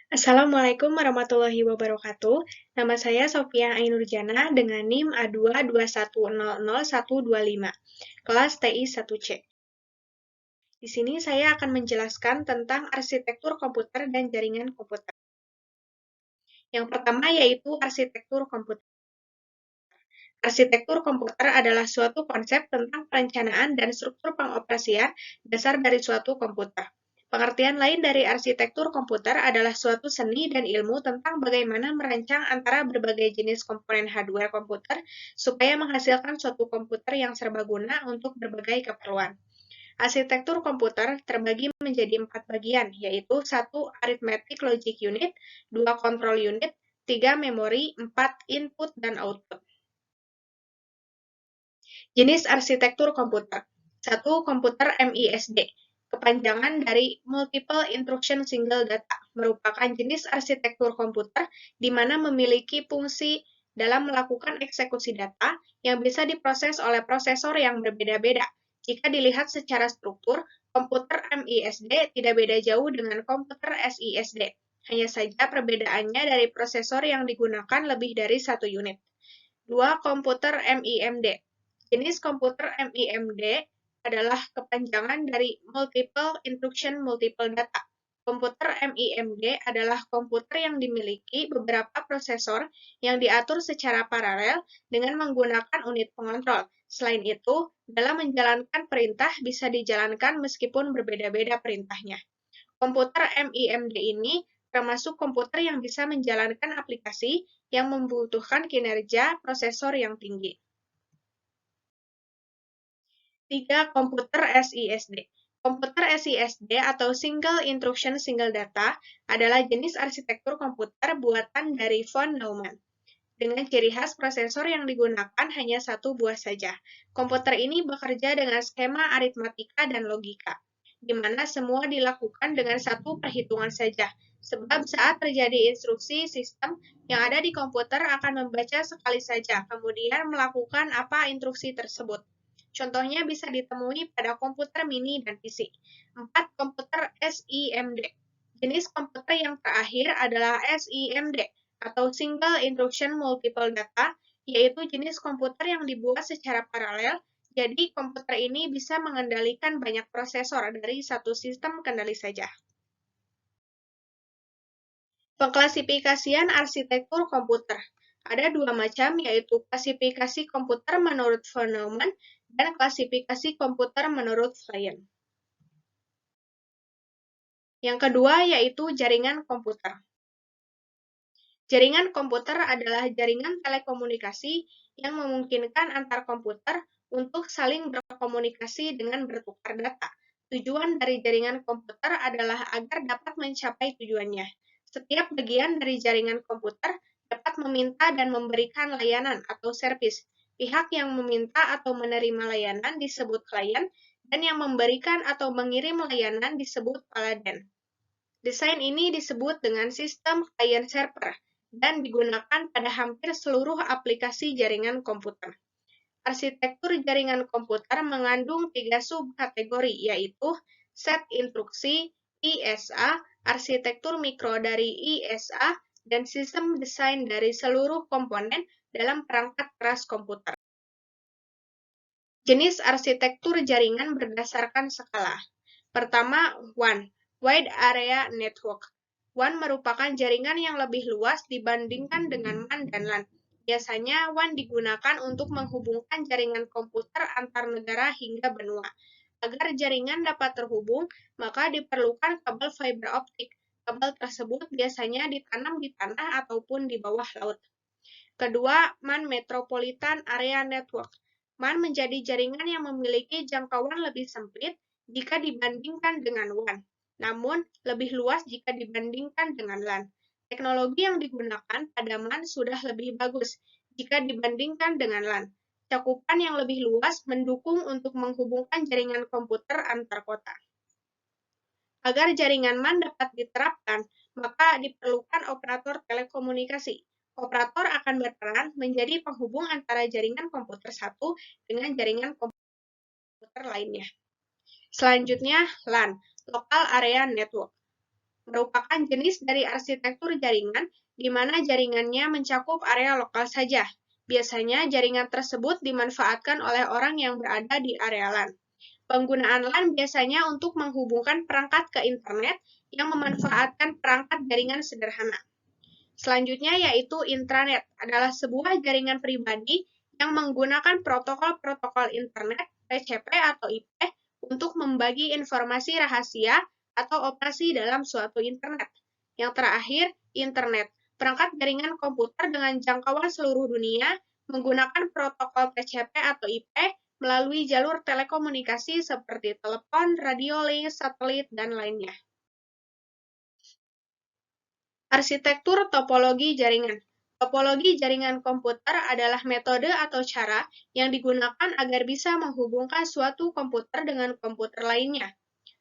Assalamualaikum warahmatullahi wabarakatuh. Nama saya Sofia Ainurjana dengan NIM A221000125, kelas TI 1C. Di sini saya akan menjelaskan tentang arsitektur komputer dan jaringan komputer. Yang pertama yaitu arsitektur komputer. Arsitektur komputer adalah suatu konsep tentang perencanaan dan struktur pengoperasian dasar dari suatu komputer. Pengertian lain dari arsitektur komputer adalah suatu seni dan ilmu tentang bagaimana merancang antara berbagai jenis komponen hardware komputer supaya menghasilkan suatu komputer yang serbaguna untuk berbagai keperluan. Arsitektur komputer terbagi menjadi 4 bagian, yaitu 1. Arithmetic Logic Unit, 2. Control Unit, 3. Memori, 4. Input dan Output. Jenis arsitektur komputer. 1. Komputer MISD. Kepanjangan dari Multiple Instruction Single Data, merupakan jenis arsitektur komputer di mana memiliki fungsi dalam melakukan eksekusi data yang bisa diproses oleh prosesor yang berbeda-beda. Jika dilihat secara struktur, komputer MISD tidak beda jauh dengan komputer SISD. Hanya saja perbedaannya dari prosesor yang digunakan lebih dari satu unit. 2. Komputer MIMD. Jenis komputer MIMD adalah kepanjangan dari Multiple Instruction Multiple Data. Komputer MIMD adalah komputer yang dimiliki beberapa prosesor yang diatur secara paralel dengan menggunakan unit pengontrol. Selain itu, dalam menjalankan perintah bisa dijalankan meskipun berbeda-beda perintahnya. Komputer MIMD ini termasuk komputer yang bisa menjalankan aplikasi yang membutuhkan kinerja prosesor yang tinggi. 3. Komputer SISD. Komputer SISD atau Single Instruction Single Data adalah jenis arsitektur komputer buatan dari von Neumann. Dengan ciri khas prosesor yang digunakan hanya satu buah saja. Komputer ini bekerja dengan skema aritmatika dan logika, di mana semua dilakukan dengan satu perhitungan saja. Sebab saat terjadi instruksi, sistem yang ada di komputer akan membaca sekali saja, kemudian melakukan apa instruksi tersebut. Contohnya bisa ditemui pada komputer mini dan PC. 4. Komputer SIMD. Jenis komputer yang terakhir adalah SIMD, atau Single Instruction Multiple Data, yaitu jenis komputer yang dibuat secara paralel, jadi komputer ini bisa mengendalikan banyak prosesor dari satu sistem kendali saja. Pengklasifikasian arsitektur komputer. Ada dua macam, yaitu klasifikasi komputer menurut von Neumann dan klasifikasi komputer menurut Flayen. Yang kedua yaitu jaringan komputer. Jaringan komputer adalah jaringan telekomunikasi yang memungkinkan antar komputer untuk saling berkomunikasi dengan bertukar data. Tujuan dari jaringan komputer adalah agar dapat mencapai tujuannya. Setiap bagian dari jaringan komputer dapat meminta dan memberikan layanan atau servis. Pihak yang meminta atau menerima layanan disebut klien, dan yang memberikan atau mengirim layanan disebut peladen. Desain ini disebut dengan sistem client-server dan digunakan pada hampir seluruh aplikasi jaringan komputer. Arsitektur jaringan komputer mengandung 3 subkategori, yaitu set instruksi, ISA, arsitektur mikro dari ISA, dan sistem desain dari seluruh komponen dalam perangkat keras komputer. Jenis arsitektur jaringan berdasarkan skala. Pertama, WAN, Wide Area Network. WAN merupakan jaringan yang lebih luas dibandingkan dengan MAN dan LAN. Biasanya, WAN digunakan untuk menghubungkan jaringan komputer antar negara hingga benua. Agar jaringan dapat terhubung, maka diperlukan kabel fiber optik. Kabel tersebut biasanya ditanam di tanah ataupun di bawah laut. Kedua, MAN Metropolitan Area Network. MAN menjadi jaringan yang memiliki jangkauan lebih sempit jika dibandingkan dengan WAN, namun lebih luas jika dibandingkan dengan LAN. Teknologi yang digunakan pada MAN sudah lebih bagus jika dibandingkan dengan LAN. Cakupan yang lebih luas mendukung untuk menghubungkan jaringan komputer antar kota. Agar jaringan MAN dapat diterapkan, maka diperlukan operator telekomunikasi. Operator akan berperan menjadi penghubung antara jaringan komputer satu dengan jaringan komputer lainnya. Selanjutnya, LAN, Local Area Network. merupakan jenis dari arsitektur jaringan di mana jaringannya mencakup area lokal saja. Biasanya jaringan tersebut dimanfaatkan oleh orang yang berada di area LAN. Penggunaan LAN biasanya untuk menghubungkan perangkat ke internet yang memanfaatkan perangkat jaringan sederhana. Selanjutnya yaitu intranet, adalah sebuah jaringan pribadi yang menggunakan protokol-protokol internet, TCP atau IP, untuk membagi informasi rahasia atau operasi dalam suatu internet. Yang terakhir, internet, perangkat jaringan komputer dengan jangkauan seluruh dunia menggunakan protokol TCP atau IP melalui jalur telekomunikasi seperti telepon, radio link, satelit, dan lainnya. Arsitektur topologi jaringan. Topologi jaringan komputer adalah metode atau cara yang digunakan agar bisa menghubungkan suatu komputer dengan komputer lainnya.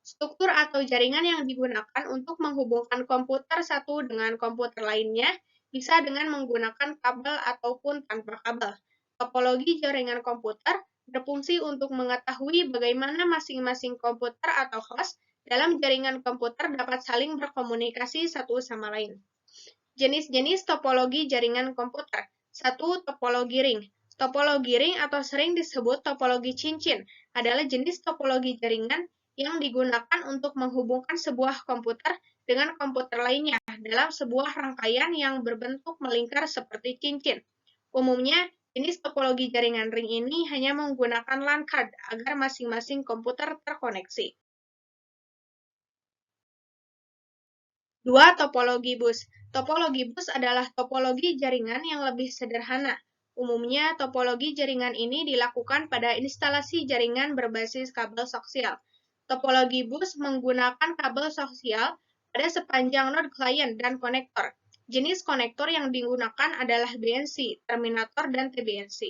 Struktur atau jaringan yang digunakan untuk menghubungkan komputer satu dengan komputer lainnya bisa dengan menggunakan kabel ataupun tanpa kabel. Topologi jaringan komputer berfungsi untuk mengetahui bagaimana masing-masing komputer atau host dalam jaringan komputer dapat saling berkomunikasi satu sama lain. Jenis-jenis topologi jaringan komputer. 1. Topologi ring. Topologi ring atau sering disebut topologi cincin adalah jenis topologi jaringan yang digunakan untuk menghubungkan sebuah komputer dengan komputer lainnya dalam sebuah rangkaian yang berbentuk melingkar seperti cincin. Umumnya, jenis topologi jaringan ring ini hanya menggunakan LAN card agar masing-masing komputer terkoneksi. 2. Topologi bus. Topologi bus adalah topologi jaringan yang lebih sederhana. Umumnya, topologi jaringan ini dilakukan pada instalasi jaringan berbasis kabel koaksial. Topologi bus menggunakan kabel koaksial pada sepanjang node klien dan konektor. Jenis konektor yang digunakan adalah BNC, terminator, dan TBNC.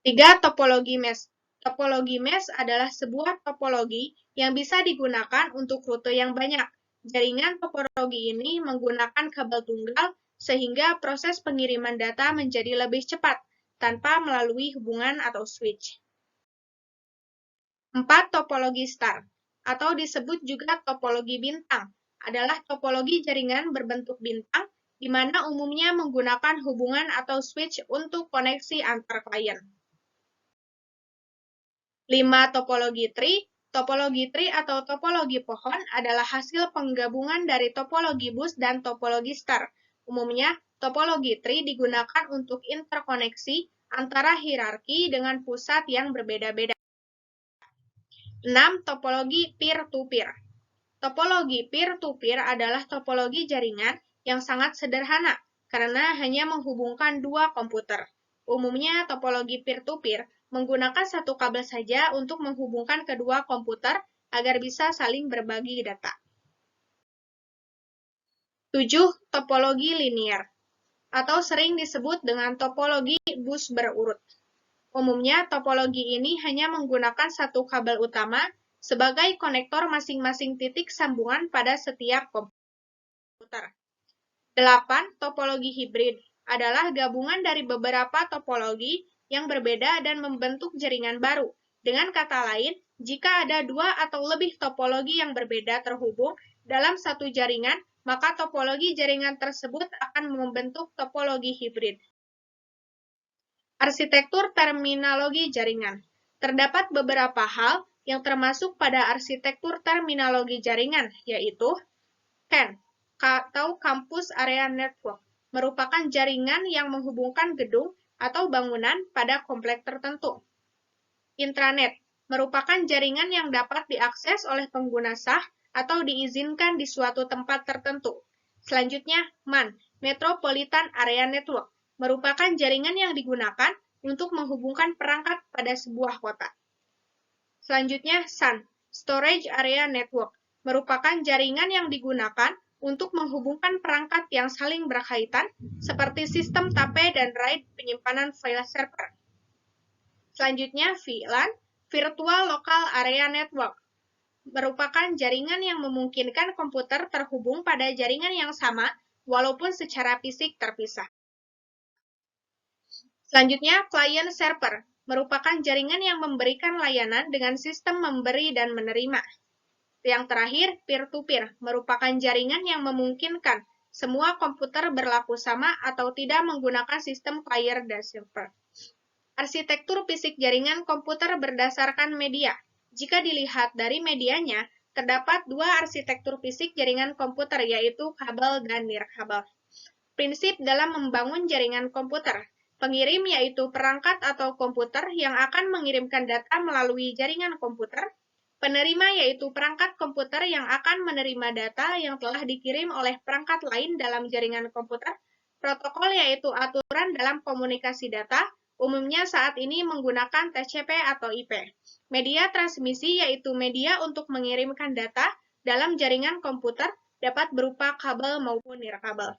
3. Topologi mesh. Topologi mesh adalah sebuah topologi yang bisa digunakan untuk rute yang banyak. Jaringan topologi ini menggunakan kabel tunggal sehingga proses pengiriman data menjadi lebih cepat tanpa melalui hubungan atau switch. 4. Topologi star atau disebut juga topologi bintang adalah topologi jaringan berbentuk bintang di mana umumnya menggunakan hubungan atau switch untuk koneksi antar klien. 5. Topologi tree. Topologi tree atau topologi pohon adalah hasil penggabungan dari topologi bus dan topologi star. Umumnya, topologi tree digunakan untuk interkoneksi antara hierarki dengan pusat yang berbeda-beda. 6. Topologi peer-to-peer. Topologi peer-to-peer adalah topologi jaringan yang sangat sederhana karena hanya menghubungkan dua komputer. Umumnya, topologi peer-to-peer menggunakan satu kabel saja untuk menghubungkan kedua komputer agar bisa saling berbagi data. 7. Topologi linear atau sering disebut dengan topologi bus berurut. Umumnya, topologi ini hanya menggunakan satu kabel utama sebagai konektor masing-masing titik sambungan pada setiap komputer. 8. Topologi hibrid adalah gabungan dari beberapa topologi yang berbeda dan membentuk jaringan baru. Dengan kata lain, jika ada dua atau lebih topologi yang berbeda terhubung dalam satu jaringan, maka topologi jaringan tersebut akan membentuk topologi hibrid. Arsitektur terminologi jaringan. Terdapat beberapa hal yang termasuk pada arsitektur terminologi jaringan, yaitu CAN, atau Campus Area Network, merupakan jaringan yang menghubungkan gedung atau bangunan pada komplek tertentu. Intranet, merupakan jaringan yang dapat diakses oleh pengguna sah atau diizinkan di suatu tempat tertentu. Selanjutnya, MAN, Metropolitan Area Network, merupakan jaringan yang digunakan untuk menghubungkan perangkat pada sebuah kota. Selanjutnya, SAN, Storage Area Network, merupakan jaringan yang digunakan untuk menghubungkan perangkat yang saling berkaitan seperti sistem tape dan RAID penyimpanan file server. Selanjutnya, VLAN, Virtual Local Area Network, merupakan jaringan yang memungkinkan komputer terhubung pada jaringan yang sama walaupun secara fisik terpisah. Selanjutnya, Client Server, merupakan jaringan yang memberikan layanan dengan sistem memberi dan menerima. Yang terakhir, peer-to-peer merupakan jaringan yang memungkinkan semua komputer berlaku sama atau tidak menggunakan sistem client dan server. Arsitektur fisik jaringan komputer berdasarkan media. Jika dilihat dari medianya, terdapat dua arsitektur fisik jaringan komputer, yaitu kabel dan nirkabel. Prinsip dalam membangun jaringan komputer. Pengirim yaitu perangkat atau komputer yang akan mengirimkan data melalui jaringan komputer. Penerima yaitu perangkat komputer yang akan menerima data yang telah dikirim oleh perangkat lain dalam jaringan komputer. Protokol yaitu aturan dalam komunikasi data, umumnya saat ini menggunakan TCP atau IP. Media transmisi yaitu media untuk mengirimkan data dalam jaringan komputer dapat berupa kabel maupun nirkabel.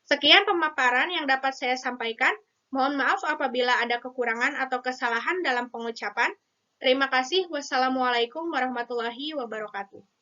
Sekian pemaparan yang dapat saya sampaikan. Mohon maaf apabila ada kekurangan atau kesalahan dalam pengucapan. Terima kasih. Wassalamualaikum warahmatullahi wabarakatuh.